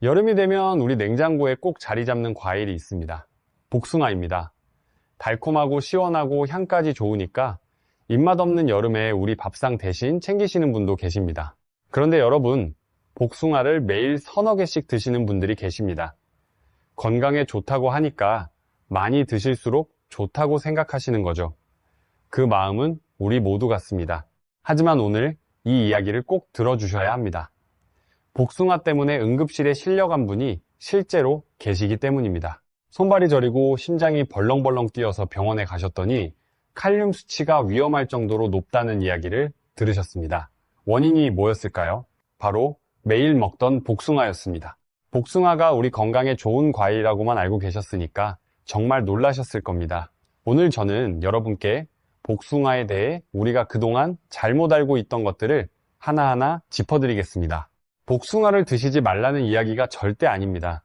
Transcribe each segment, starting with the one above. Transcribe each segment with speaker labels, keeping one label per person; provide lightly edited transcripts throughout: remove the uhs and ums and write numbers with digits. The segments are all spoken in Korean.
Speaker 1: 여름이 되면 우리 냉장고에 꼭 자리 잡는 과일이 있습니다. 복숭아입니다. 달콤하고 시원하고 향까지 좋으니까 입맛 없는 여름에 우리 밥상 대신 챙기시는 분도 계십니다. 그런데 여러분, 복숭아를 매일 서너 개씩 드시는 분들이 계십니다. 건강에 좋다고 하니까 많이 드실수록 좋다고 생각하시는 거죠. 그 마음은 우리 모두 같습니다. 하지만 오늘 이 이야기를 꼭 들어주셔야 합니다. 복숭아 때문에 응급실에 실려간 분이 실제로 계시기 때문입니다. 손발이 저리고 심장이 벌렁벌렁 뛰어서 병원에 가셨더니 칼륨 수치가 위험할 정도로 높다는 이야기를 들으셨습니다. 원인이 뭐였을까요? 바로 매일 먹던 복숭아였습니다. 복숭아가 우리 건강에 좋은 과일이라고만 알고 계셨으니까 정말 놀라셨을 겁니다. 오늘 저는 여러분께 복숭아에 대해 우리가 그동안 잘못 알고 있던 것들을 하나하나 짚어드리겠습니다. 복숭아를 드시지 말라는 이야기가 절대 아닙니다.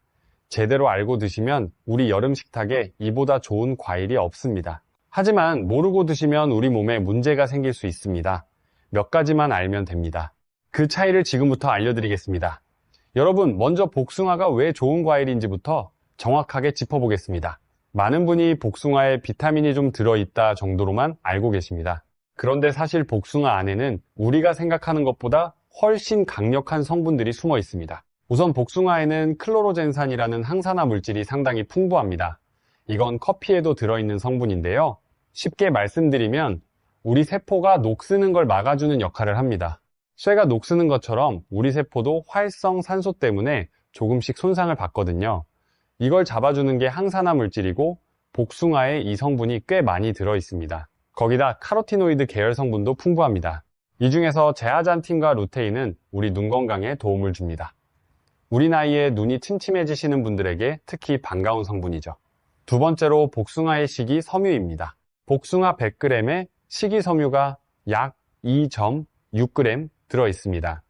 Speaker 1: 제대로 알고 드시면 우리 여름 식탁에 이보다 좋은 과일이 없습니다. 하지만 모르고 드시면 우리 몸에 문제가 생길 수 있습니다. 몇 가지만 알면 됩니다. 그 차이를 지금부터 알려드리겠습니다. 여러분, 먼저 복숭아가 왜 좋은 과일인지부터 정확하게 짚어보겠습니다. 많은 분이 복숭아에 비타민이 좀 들어있다 정도로만 알고 계십니다. 그런데 사실 복숭아 안에는 우리가 생각하는 것보다 훨씬 강력한 성분들이 숨어 있습니다. 우선 복숭아에는 클로로젠산이라는 항산화 물질이 상당히 풍부합니다. 이건 커피에도 들어있는 성분인데요. 쉽게 말씀드리면 우리 세포가 녹쓰는 걸 막아주는 역할을 합니다. 쇠가 녹쓰는 것처럼 우리 세포도 활성 산소 때문에 조금씩 손상을 받거든요. 이걸 잡아주는 게 항산화 물질이고 복숭아에 이 성분이 꽤 많이 들어있습니다. 거기다 카로티노이드 계열 성분도 풍부합니다. 이 중에서 제아잔틴과 루테인은 우리 눈 건강에 도움을 줍니다. 우리 나이에 눈이 침침해지시는 분들에게 특히 반가운 성분이죠. 두 번째로 복숭아의 식이 섬유입니다. 복숭아 100g에 식이섬유가 약 2.6g 들어있습니다.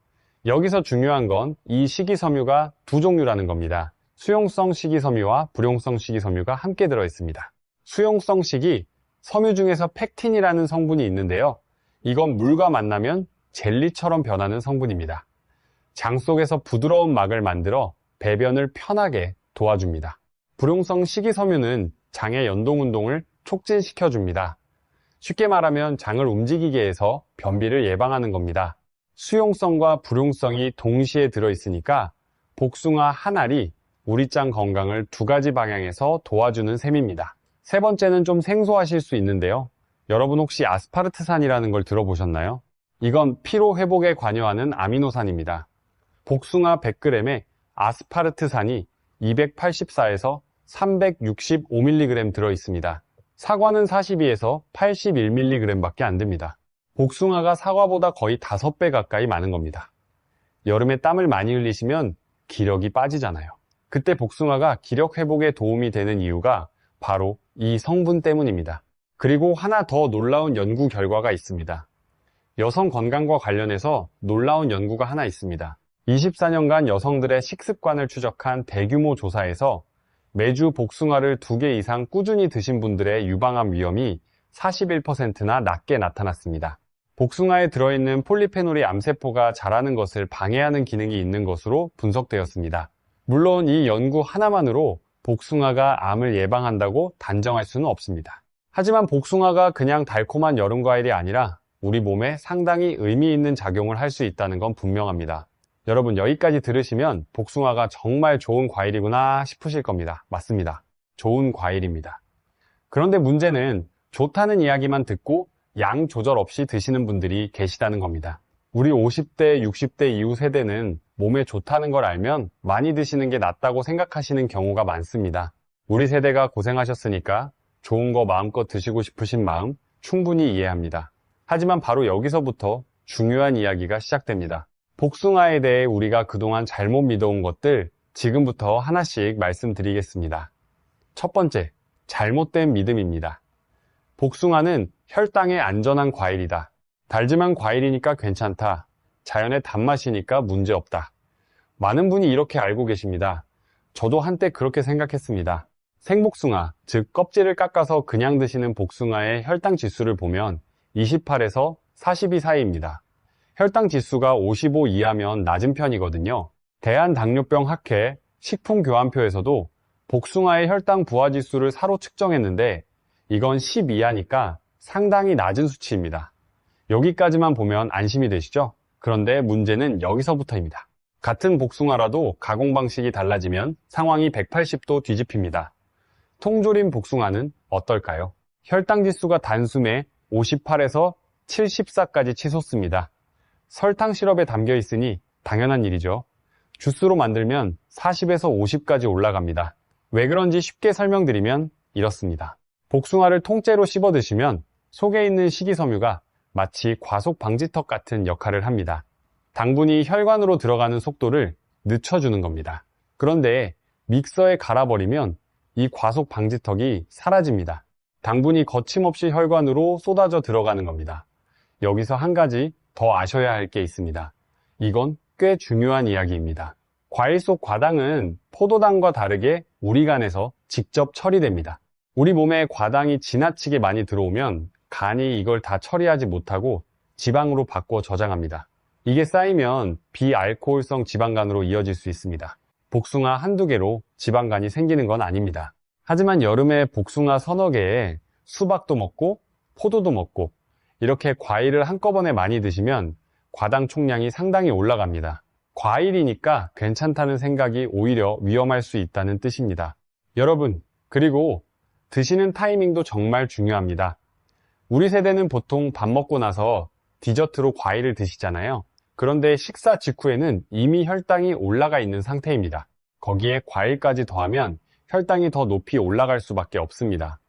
Speaker 1: 여기서 중요한 건 이 식이섬유가 두 종류라는 겁니다. 수용성 식이섬유와 불용성 식이섬유가 함께 들어있습니다. 수용성 식이 섬유 중에서 팩틴이라는 성분이 있는데요. 이건 물과 만나면 젤리처럼 변하는 성분입니다. 장 속에서 부드러운 막을 만들어 배변을 편하게 도와줍니다. 불용성 식이섬유는 장의 연동운동을 촉진시켜줍니다. 쉽게 말하면 장을 움직이게 해서 변비를 예방하는 겁니다. 수용성과 불용성이 동시에 들어있으니까 복숭아 한 알이 우리 장 건강을 두 가지 방향에서 도와주는 셈입니다. 세 번째는 좀 생소하실 수 있는데요. 여러분 혹시 아스파르트산이라는 걸 들어보셨나요? 이건 피로 회복에 관여하는 아미노산입니다. 복숭아 100g에 아스파르트산이 284에서 365mg 들어있습니다. 사과는 42에서 81mg 밖에 안 됩니다. 복숭아가 사과보다 거의 5배 가까이 많은 겁니다. 여름에 땀을 많이 흘리시면 기력이 빠지잖아요. 그때 복숭아가 기력 회복에 도움이 되는 이유가 바로 이 성분 때문입니다. 그리고 하나 더 놀라운 연구 결과가 있습니다. 여성 건강과 관련해서 놀라운 연구가 하나 있습니다. 24년간 여성들의 식습관을 추적한 대규모 조사에서 매주 복숭아를 2개 이상 꾸준히 드신 분들의 유방암 위험이 41%나 낮게 나타났습니다. 복숭아에 들어있는 폴리페놀이 암세포가 자라는 것을 방해하는 기능이 있는 것으로 분석되었습니다. 물론 이 연구 하나만으로 복숭아가 암을 예방한다고 단정할 수는 없습니다. 하지만 복숭아가 그냥 달콤한 여름 과일이 아니라 우리 몸에 상당히 의미 있는 작용을 할 수 있다는 건 분명합니다. 여러분 여기까지 들으시면 복숭아가 정말 좋은 과일이구나 싶으실 겁니다. 맞습니다. 좋은 과일입니다. 그런데 문제는 좋다는 이야기만 듣고 양 조절 없이 드시는 분들이 계시다는 겁니다. 우리 50대, 60대 이후 세대는 몸에 좋다는 걸 알면 많이 드시는 게 낫다고 생각하시는 경우가 많습니다. 우리 세대가 고생하셨으니까 좋은 거 마음껏 드시고 싶으신 마음 충분히 이해합니다. 하지만 바로 여기서부터 중요한 이야기가 시작됩니다. 복숭아에 대해 우리가 그동안 잘못 믿어온 것들 지금부터 하나씩 말씀드리겠습니다. 첫 번째, 잘못된 믿음입니다. 복숭아는 혈당에 안전한 과일이다. 달지만 과일이니까 괜찮다. 자연의 단맛이니까 문제없다. 많은 분이 이렇게 알고 계십니다. 저도 한때 그렇게 생각했습니다. 생복숭아, 즉 껍질을 깎아서 그냥 드시는 복숭아의 혈당 지수를 보면 28에서 42 사이입니다. 혈당 지수가 55 이하면 낮은 편이거든요. 대한당뇨병학회 식품교환표에서도 복숭아의 혈당 부하지수를 사로 측정했는데 이건 10 이하니까 상당히 낮은 수치입니다. 여기까지만 보면 안심이 되시죠? 그런데 문제는 여기서부터입니다. 같은 복숭아라도 가공 방식이 달라지면 상황이 180도 뒤집힙니다. 통조림 복숭아는 어떨까요? 혈당 지수가 단숨에 58에서 74까지 치솟습니다. 설탕 시럽에 담겨 있으니 당연한 일이죠. 주스로 만들면 40에서 50까지 올라갑니다. 왜 그런지 쉽게 설명드리면 이렇습니다. 복숭아를 통째로 씹어 드시면 속에 있는 식이섬유가 마치 과속 방지턱 같은 역할을 합니다. 당분이 혈관으로 들어가는 속도를 늦춰주는 겁니다. 그런데 믹서에 갈아버리면 이 과속 방지턱이 사라집니다. 당분이 거침없이 혈관으로 쏟아져 들어가는 겁니다. 여기서 한 가지 더 아셔야 할 게 있습니다. 이건 꽤 중요한 이야기입니다. 과일 속 과당은 포도당과 다르게 우리 간에서 직접 처리됩니다. 우리 몸에 과당이 지나치게 많이 들어오면 간이 이걸 다 처리하지 못하고 지방으로 바꿔 저장합니다. 이게 쌓이면 비알코올성 지방간으로 이어질 수 있습니다. 복숭아 한두 개로 지방간이 생기는 건 아닙니다. 하지만 여름에 복숭아 서너 개에 수박도 먹고 포도도 먹고 이렇게 과일을 한꺼번에 많이 드시면 과당 총량이 상당히 올라갑니다. 과일이니까 괜찮다는 생각이 오히려 위험할 수 있다는 뜻입니다. 여러분, 그리고 드시는 타이밍도 정말 중요합니다. 우리 세대는 보통 밥 먹고 나서 디저트로 과일을 드시잖아요. 그런데 식사 직후에는 이미 혈당이 올라가 있는 상태입니다. 거기에 과일까지 더하면 혈당이 더 높이 올라갈 수밖에 없습니다.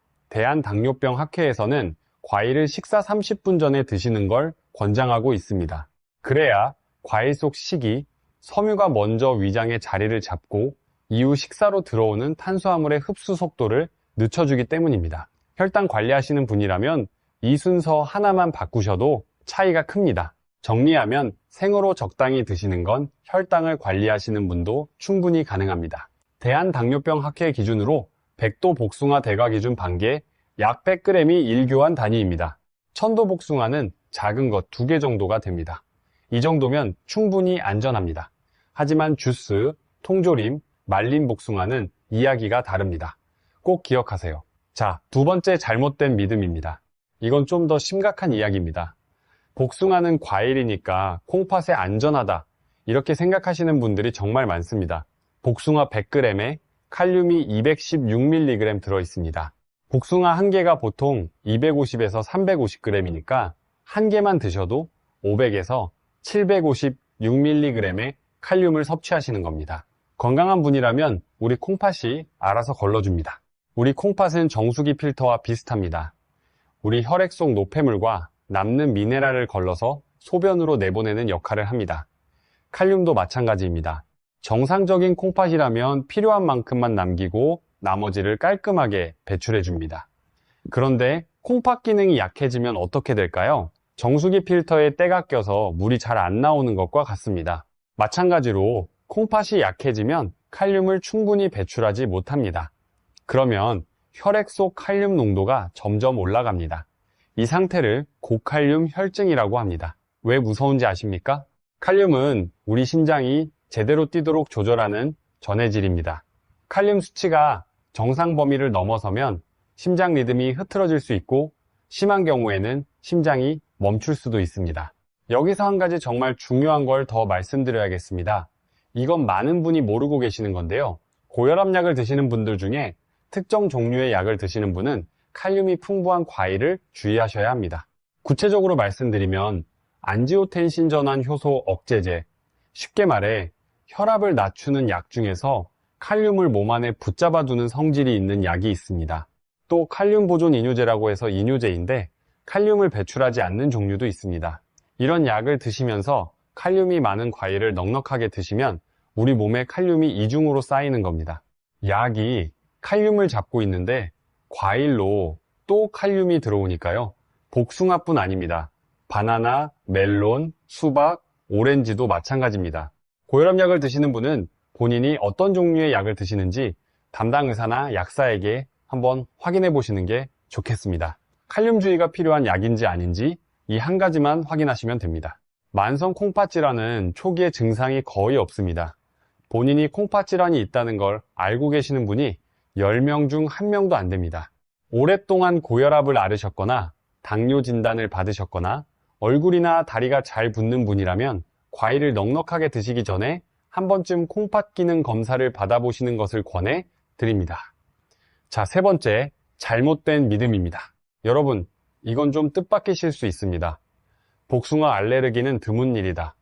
Speaker 1: 대한당뇨병학회에서는 과일을 식사 30분 전에 드시는 걸 권장하고 있습니다. 그래야 과일 속 식이 섬유가 먼저 위장에 자리를 잡고 이후 식사로 들어오는 탄수화물의 흡수 속도를 늦춰주기 때문입니다. 혈당 관리하시는 분이라면 이 순서 하나만 바꾸셔도 차이가 큽니다. 정리하면 생으로 적당히 드시는 건 혈당을 관리하시는 분도 충분히 가능합니다. 대한당뇨병학회 기준으로 100도 복숭아 대가 기준 반개 약 100g이 1교환 단위입니다. 1000도 복숭아는 작은 것 2개 정도가 됩니다. 이 정도면 충분히 안전합니다. 하지만 주스, 통조림, 말린 복숭아는 이야기가 다릅니다. 꼭 기억하세요. 자, 두 번째 잘못된 믿음입니다. 이건 좀 더 심각한 이야기입니다. 복숭아는 과일이니까 콩팥에 안전하다 이렇게 생각하시는 분들이 정말 많습니다. 복숭아 100g에 칼륨이 216mg 들어있습니다. 복숭아 한 개가 보통 250에서 350g이니까 한 개만 드셔도 500에서 756mg의 칼륨을 섭취하시는 겁니다. 건강한 분이라면 우리 콩팥이 알아서 걸러줍니다. 우리 콩팥은 정수기 필터와 비슷합니다. 우리 혈액 속 노폐물과 남는 미네랄을 걸러서 소변으로 내보내는 역할을 합니다. 칼륨도 마찬가지입니다. 정상적인 콩팥이라면 필요한 만큼만 남기고 나머지를 깔끔하게 배출해 줍니다. 그런데 콩팥 기능이 약해지면 어떻게 될까요? 정수기 필터에 때가 껴서 물이 잘 안 나오는 것과 같습니다. 마찬가지로 콩팥이 약해지면 칼륨을 충분히 배출하지 못합니다. 그러면 혈액 속 칼륨 농도가 점점 올라갑니다. 이 상태를 고칼륨 혈증이라고 합니다. 왜 무서운지 아십니까? 칼륨은 우리 심장이 제대로 뛰도록 조절하는 전해질입니다. 칼륨 수치가 정상 범위를 넘어서면 심장 리듬이 흐트러질 수 있고 심한 경우에는 심장이 멈출 수도 있습니다. 여기서 한 가지 정말 중요한 걸 더 말씀드려야겠습니다. 이건 많은 분이 모르고 계시는 건데요. 고혈압약을 드시는 분들 중에 특정 종류의 약을 드시는 분은 칼륨이 풍부한 과일을 주의하셔야 합니다. 구체적으로 말씀드리면 안지오텐신 전환 효소 억제제, 쉽게 말해 혈압을 낮추는 약 중에서 칼륨을 몸 안에 붙잡아두는 성질이 있는 약이 있습니다. 또 칼륨 보존 이뇨제라고 해서 이뇨제인데 칼륨을 배출하지 않는 종류도 있습니다. 이런 약을 드시면서 칼륨이 많은 과일을 넉넉하게 드시면 우리 몸에 칼륨이 이중으로 쌓이는 겁니다. 약이 칼륨을 잡고 있는데 과일로 또 칼륨이 들어오니까요. 복숭아뿐 아닙니다. 바나나, 멜론, 수박, 오렌지도 마찬가지입니다. 고혈압약을 드시는 분은 본인이 어떤 종류의 약을 드시는지 담당 의사나 약사에게 한번 확인해 보시는 게 좋겠습니다. 칼륨주의가 필요한 약인지 아닌지 이 한 가지만 확인하시면 됩니다. 만성 콩팥 질환은 초기에 증상이 거의 없습니다. 본인이 콩팥 질환이 있다는 걸 알고 계시는 분이 10명 중 1명도 안 됩니다. 오랫동안 고혈압을 앓으셨거나 당뇨 진단을 받으셨거나 얼굴이나 다리가 잘 붓는 분이라면 과일을 넉넉하게 드시기 전에 한 번쯤 콩팥 기능 검사를 받아보시는 것을 권해 드립니다. 자, 세 번째, 잘못된 믿음입니다. 여러분, 이건 좀 뜻밖이실 수 있습니다. 복숭아 알레르기는 드문 일이다.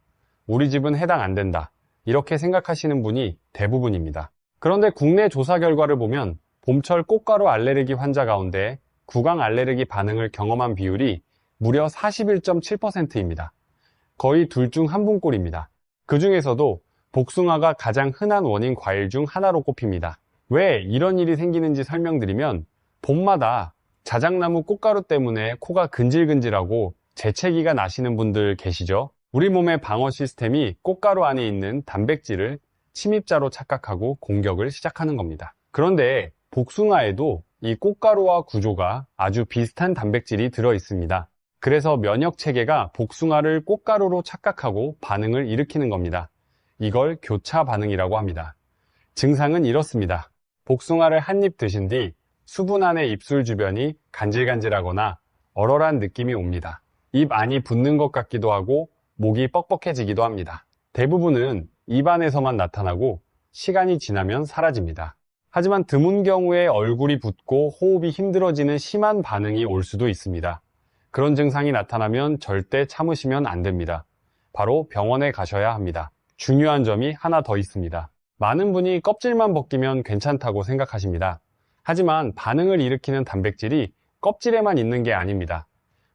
Speaker 1: 우리 집은 해당 안 된다. 이렇게 생각하시는 분이 대부분입니다. 그런데 국내 조사 결과를 보면 봄철 꽃가루 알레르기 환자 가운데 구강 알레르기 반응을 경험한 비율이 무려 41.7%입니다. 거의 둘 중 한 분꼴입니다. 그 중에서도 복숭아가 가장 흔한 원인 과일 중 하나로 꼽힙니다. 왜 이런 일이 생기는지 설명드리면 봄마다 자작나무 꽃가루 때문에 코가 근질근질하고 재채기가 나시는 분들 계시죠? 우리 몸의 방어 시스템이 꽃가루 안에 있는 단백질을 침입자로 착각하고 공격을 시작하는 겁니다. 그런데 복숭아에도 이 꽃가루와 구조가 아주 비슷한 단백질이 들어 있습니다. 그래서 면역 체계가 복숭아를 꽃가루로 착각하고 반응을 일으키는 겁니다. 이걸 교차 반응이라고 합니다. 증상은 이렇습니다. 복숭아를 한 입 드신 뒤 수분 안의 입술 주변이 간질간질하거나 얼얼한 느낌이 옵니다. 입 안이 붓는 것 같기도 하고 목이 뻑뻑해지기도 합니다. 대부분은 입 안에서만 나타나고 시간이 지나면 사라집니다. 하지만 드문 경우에 얼굴이 붓고 호흡이 힘들어지는 심한 반응이 올 수도 있습니다. 그런 증상이 나타나면 절대 참으시면 안 됩니다. 바로 병원에 가셔야 합니다. 중요한 점이 하나 더 있습니다. 많은 분이 껍질만 벗기면 괜찮다고 생각하십니다. 하지만 반응을 일으키는 단백질이 껍질에만 있는 게 아닙니다.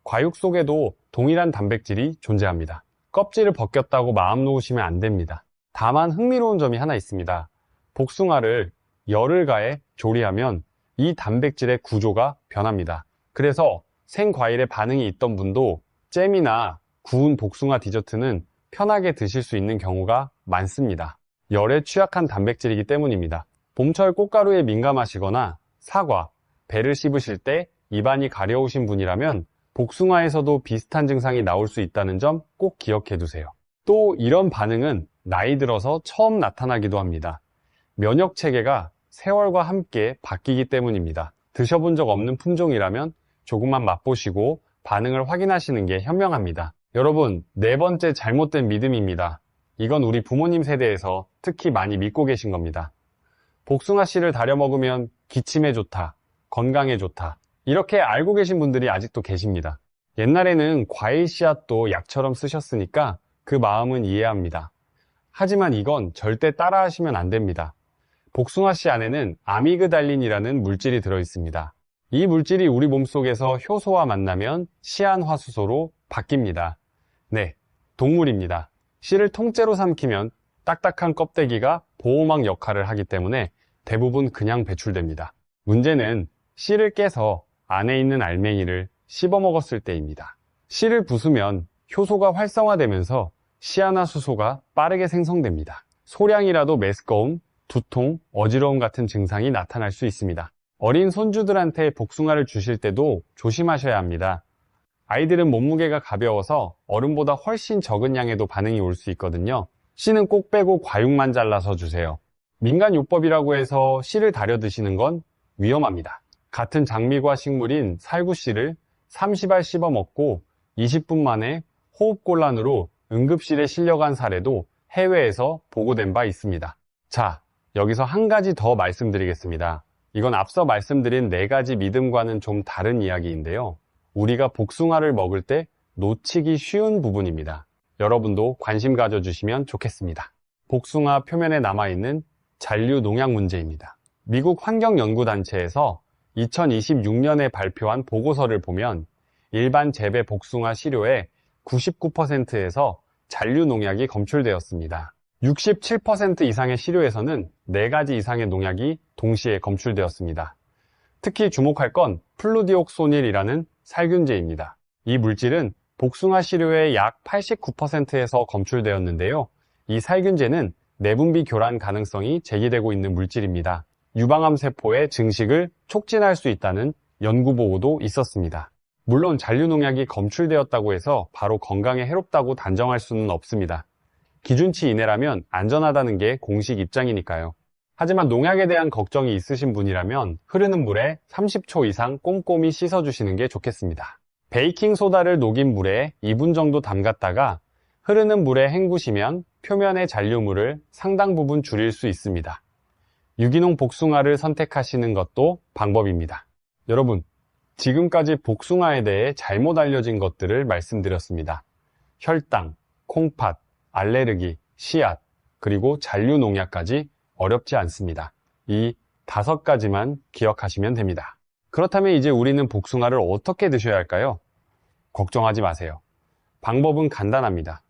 Speaker 1: 과육 속에도 동일한 단백질이 존재합니다. 껍질을 벗겼다고 마음 놓으시면 안 됩니다. 다만 흥미로운 점이 하나 있습니다. 복숭아를 열을 가해 조리하면 이 단백질의 구조가 변합니다. 그래서 생과일에 반응이 있던 분도 잼이나 구운 복숭아 디저트는 편하게 드실 수 있는 경우가 많습니다. 열에 취약한 단백질이기 때문입니다. 봄철 꽃가루에 민감하시거나 사과, 배를 씹으실 때 입안이 가려우신 분이라면 복숭아에서도 비슷한 증상이 나올 수 있다는 점 꼭 기억해 두세요. 또 이런 반응은 나이 들어서 처음 나타나기도 합니다. 면역 체계가 세월과 함께 바뀌기 때문입니다. 드셔본 적 없는 품종이라면 조금만 맛보시고 반응을 확인하시는 게 현명합니다. 여러분, 네 번째 잘못된 믿음입니다. 이건 우리 부모님 세대에서 특히 많이 믿고 계신 겁니다. 복숭아 씨를 다려 먹으면 기침에 좋다, 건강에 좋다, 이렇게 알고 계신 분들이 아직도 계십니다. 옛날에는 과일 씨앗도 약처럼 쓰셨으니까 그 마음은 이해합니다. 하지만 이건 절대 따라 하시면 안 됩니다. 복숭아 씨 안에는 아미그달린이라는 물질이 들어 있습니다. 이 물질이 우리 몸속에서 효소와 만나면 시안화수소로 바뀝니다. 네, 동물입니다. 씨를 통째로 삼키면 딱딱한 껍데기가 보호막 역할을 하기 때문에 대부분 그냥 배출됩니다. 문제는 씨를 깨서 안에 있는 알맹이를 씹어 먹었을 때입니다. 씨를 부수면 효소가 활성화되면서 시아나수소가 빠르게 생성됩니다. 소량이라도 메스꺼움, 두통, 어지러움 같은 증상이 나타날 수 있습니다. 어린 손주들한테 복숭아를 주실 때도 조심하셔야 합니다. 아이들은 몸무게가 가벼워서 어른보다 훨씬 적은 양에도 반응이 올 수 있거든요. 씨는 꼭 빼고 과육만 잘라서 주세요. 민간요법이라고 해서 씨를 다려 드시는 건 위험합니다. 같은 장미과 식물인 살구씨를 30알 씹어 먹고 20분 만에 호흡곤란으로 응급실에 실려간 사례도 해외에서 보고된 바 있습니다. 자, 여기서 한 가지 더 말씀드리겠습니다. 이건 앞서 말씀드린 4가지 믿음과는 좀 다른 이야기인데요. 우리가 복숭아를 먹을 때 놓치기 쉬운 부분입니다. 여러분도 관심 가져주시면 좋겠습니다. 복숭아 표면에 남아있는 잔류 농약 문제입니다. 미국 환경연구단체에서 2026년에 발표한 보고서를 보면 일반 재배 복숭아 시료의 99%에서 잔류 농약이 검출되었습니다. 67% 이상의 시료에서는 4가지 이상의 농약이 동시에 검출되었습니다. 특히 주목할 건 플루디옥소닐이라는 살균제입니다. 이 물질은 복숭아 시료의 약 89%에서 검출되었는데요. 이 살균제는 내분비 교란 가능성이 제기되고 있는 물질입니다. 유방암 세포의 증식을 촉진할 수 있다는 연구 보고도 있었습니다. 물론 잔류 농약이 검출되었다고 해서 바로 건강에 해롭다고 단정할 수는 없습니다. 기준치 이내라면 안전하다는 게 공식 입장이니까요. 하지만 농약에 대한 걱정이 있으신 분이라면 흐르는 물에 30초 이상 꼼꼼히 씻어주시는 게 좋겠습니다. 베이킹소다를 녹인 물에 2분 정도 담갔다가 흐르는 물에 헹구시면 표면의 잔류물을 상당 부분 줄일 수 있습니다. 유기농 복숭아를 선택하시는 것도 방법입니다. 여러분, 지금까지 복숭아에 대해 잘못 알려진 것들을 말씀드렸습니다. 혈당, 콩팥, 알레르기, 씨앗, 그리고 잔류 농약까지 어렵지 않습니다. 이 5가지만 기억하시면 됩니다. 그렇다면 이제 우리는 복숭아를 어떻게 드셔야 할까요? 걱정하지 마세요. 방법은 간단합니다.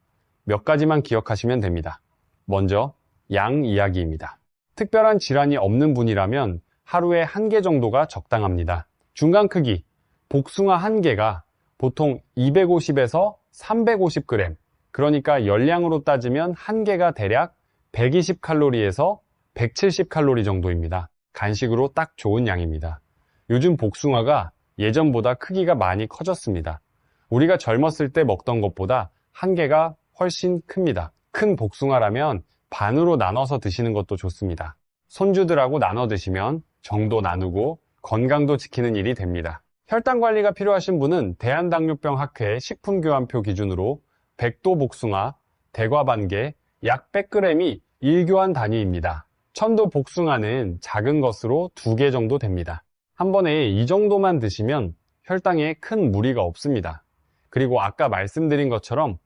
Speaker 1: 몇 가지만 기억하시면 됩니다. 먼저 양 이야기입니다. 특별한 질환이 없는 분이라면 하루에 1개 정도가 적당합니다. 중간 크기, 복숭아 1개가 보통 250에서 350g, 그러니까 열량으로 따지면 1개가 대략 120칼로리에서 170칼로리 정도입니다. 간식으로 딱 좋은 양입니다. 요즘 복숭아가 예전보다 크기가 많이 커졌습니다. 우리가 젊었을 때 먹던 것보다 1개가 훨씬 큽니다. 큰 복숭아라면 반으로 나눠서 드시는 것도 좋습니다. 손주들하고 나눠 드시면 정도 나누고 건강도 지키는 일이 됩니다. 혈당 관리가 필요하신 분은 대한당뇨병학회 식품교환표 기준으로 100도 복숭아, 대과 반개, 약 100g이 1교환 단위입니다. 1000도 복숭아는 작은 것으로 2개 정도 됩니다. 한 번에 이 정도만 드시면 혈당에 큰 무리가 없습니다. 그리고 아까 말씀드린 것처럼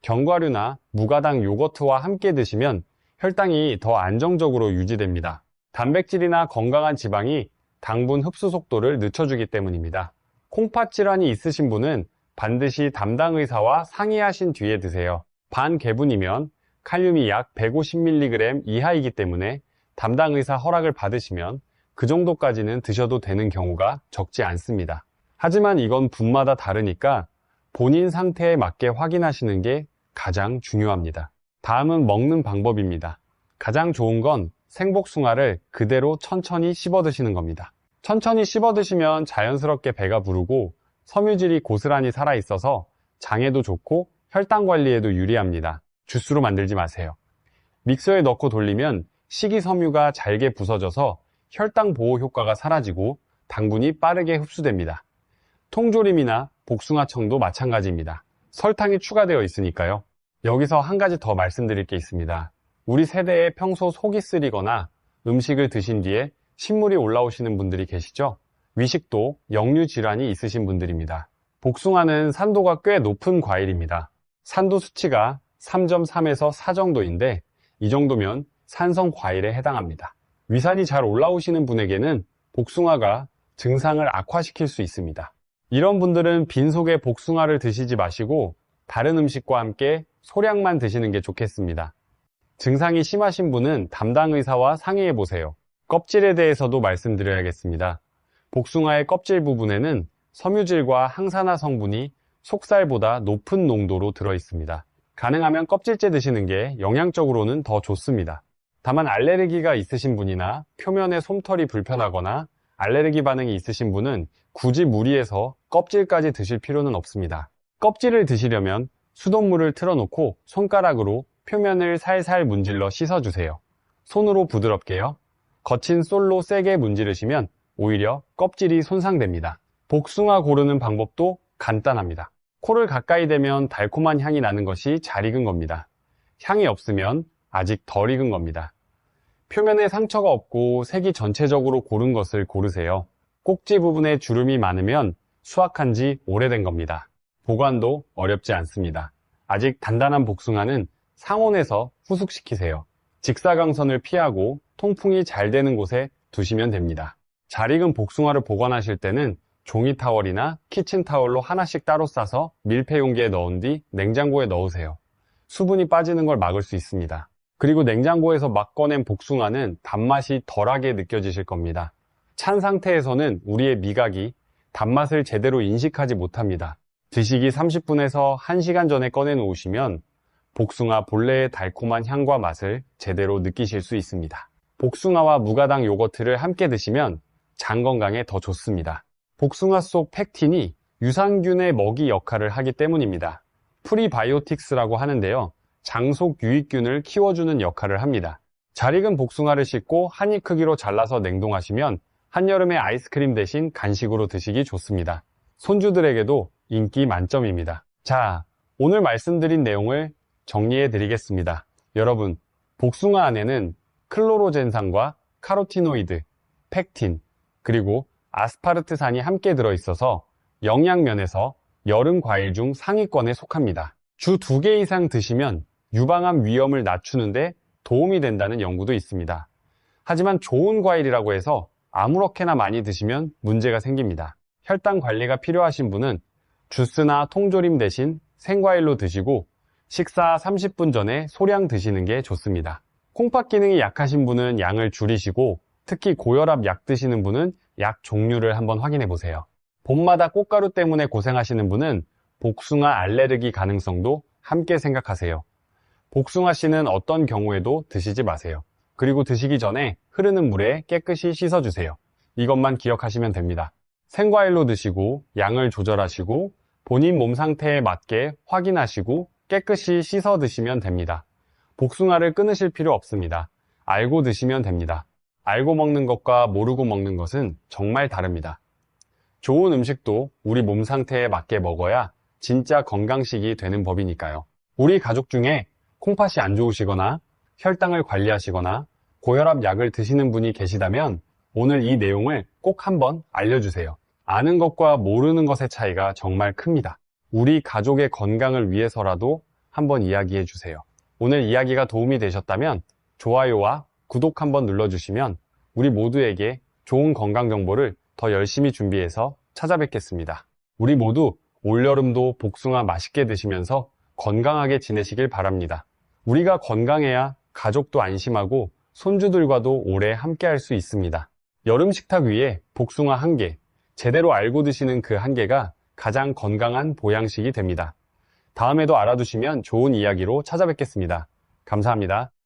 Speaker 1: 견과류나 무가당 요거트와 함께 드시면 혈당이 더 안정적으로 유지됩니다. 단백질이나 건강한 지방이 당분 흡수 속도를 늦춰주기 때문입니다. 콩팥 질환이 있으신 분은 반드시 담당 의사와 상의하신 뒤에 드세요. 반개분이면 칼륨이 약 150mg 이하이기 때문에 담당 의사 허락을 받으시면 그 정도까지는 드셔도 되는 경우가 적지 않습니다. 하지만 이건 분마다 다르니까 본인 상태에 맞게 확인하시는 게 가장 중요합니다. 다음은 먹는 방법입니다. 가장 좋은 건 생복숭아를 그대로 천천히 씹어 드시는 겁니다. 천천히 씹어 드시면 자연스럽게 배가 부르고 섬유질이 고스란히 살아있어서 장에도 좋고 혈당 관리에도 유리합니다. 주스로 만들지 마세요. 믹서에 넣고 돌리면 식이섬유가 잘게 부서져서 혈당 보호 효과가 사라지고 당분이 빠르게 흡수됩니다. 통조림이나 복숭아청도 마찬가지입니다. 설탕이 추가되어 있으니까요. 여기서 한 가지 더 말씀드릴 게 있습니다. 우리 세대에 평소 속이 쓰리거나 음식을 드신 뒤에 신물이 올라오시는 분들이 계시죠? 위식도, 역류 질환이 있으신 분들입니다. 복숭아는 산도가 꽤 높은 과일입니다. 산도 수치가 3.3에서 4 정도인데 이 정도면 산성 과일에 해당합니다. 위산이 잘 올라오시는 분에게는 복숭아가 증상을 악화시킬 수 있습니다. 이런 분들은 빈속에 복숭아를 드시지 마시고 다른 음식과 함께 소량만 드시는 게 좋겠습니다. 증상이 심하신 분은 담당 의사와 상의해 보세요. 껍질에 대해서도 말씀드려야겠습니다. 복숭아의 껍질 부분에는 섬유질과 항산화 성분이 속살보다 높은 농도로 들어 있습니다. 가능하면 껍질째 드시는 게 영양적으로는 더 좋습니다. 다만 알레르기가 있으신 분이나 표면에 솜털이 불편하거나 알레르기 반응이 있으신 분은 굳이 무리해서 껍질까지 드실 필요는 없습니다. 껍질을 드시려면 수돗물을 틀어놓고 손가락으로 표면을 살살 문질러 씻어주세요. 손으로 부드럽게요. 거친 솔로 세게 문지르시면 오히려 껍질이 손상됩니다. 복숭아 고르는 방법도 간단합니다. 코를 가까이 대면 달콤한 향이 나는 것이 잘 익은 겁니다. 향이 없으면 아직 덜 익은 겁니다. 표면에 상처가 없고 색이 전체적으로 고른 것을 고르세요. 꼭지 부분에 주름이 많으면 수확한 지 오래된 겁니다. 보관도 어렵지 않습니다. 아직 단단한 복숭아는 상온에서 후숙시키세요. 직사광선을 피하고 통풍이 잘 되는 곳에 두시면 됩니다. 잘 익은 복숭아를 보관하실 때는 종이 타월이나 키친타월로 하나씩 따로 싸서 밀폐 용기에 넣은 뒤 냉장고에 넣으세요. 수분이 빠지는 걸 막을 수 있습니다. 그리고 냉장고에서 막 꺼낸 복숭아는 단맛이 덜하게 느껴지실 겁니다. 찬 상태에서는 우리의 미각이 단맛을 제대로 인식하지 못합니다. 드시기 30분에서 1시간 전에 꺼내 놓으시면 복숭아 본래의 달콤한 향과 맛을 제대로 느끼실 수 있습니다. 복숭아와 무가당 요거트를 함께 드시면 장 건강에 더 좋습니다. 복숭아 속 팩틴이 유산균의 먹이 역할을 하기 때문입니다. 프리바이오틱스라고 하는데요. 장속 유익균을 키워주는 역할을 합니다. 잘 익은 복숭아를 씻고 한 입 크기로 잘라서 냉동하시면 한여름에 아이스크림 대신 간식으로 드시기 좋습니다. 손주들에게도 인기 만점입니다. 자, 오늘 말씀드린 내용을 정리해 드리겠습니다. 여러분, 복숭아 안에는 클로로젠산과 카로티노이드, 펙틴, 그리고 아스파르트산이 함께 들어있어서 영양면에서 여름 과일 중 상위권에 속합니다. 주 2개 이상 드시면 유방암 위험을 낮추는데 도움이 된다는 연구도 있습니다. 하지만 좋은 과일이라고 해서 아무렇게나 많이 드시면 문제가 생깁니다. 혈당 관리가 필요하신 분은 주스나 통조림 대신 생과일로 드시고 식사 30분 전에 소량 드시는 게 좋습니다. 콩팥 기능이 약하신 분은 양을 줄이시고 특히 고혈압 약 드시는 분은 약 종류를 한번 확인해 보세요. 봄마다 꽃가루 때문에 고생하시는 분은 복숭아 알레르기 가능성도 함께 생각하세요. 복숭아 씨는 어떤 경우에도 드시지 마세요. 그리고 드시기 전에 흐르는 물에 깨끗이 씻어주세요. 이것만 기억하시면 됩니다. 생과일로 드시고 양을 조절하시고 본인 몸 상태에 맞게 확인하시고 깨끗이 씻어 드시면 됩니다. 복숭아를 끊으실 필요 없습니다. 알고 드시면 됩니다. 알고 먹는 것과 모르고 먹는 것은 정말 다릅니다. 좋은 음식도 우리 몸 상태에 맞게 먹어야 진짜 건강식이 되는 법이니까요. 우리 가족 중에 콩팥이 안 좋으시거나 혈당을 관리하시거나 고혈압 약을 드시는 분이 계시다면 오늘 이 내용을 꼭 한번 알려주세요. 아는 것과 모르는 것의 차이가 정말 큽니다. 우리 가족의 건강을 위해서라도 한번 이야기해 주세요. 오늘 이야기가 도움이 되셨다면 좋아요와 구독 한번 눌러주시면 우리 모두에게 좋은 건강 정보를 더 열심히 준비해서 찾아뵙겠습니다. 우리 모두 올여름도 복숭아 맛있게 드시면서 건강하게 지내시길 바랍니다. 우리가 건강해야 가족도 안심하고 손주들과도 오래 함께 할 수 있습니다. 여름 식탁 위에 복숭아 1개, 제대로 알고 드시는 그 1개가 가장 건강한 보양식이 됩니다. 다음에도 알아두시면 좋은 이야기로 찾아뵙겠습니다. 감사합니다.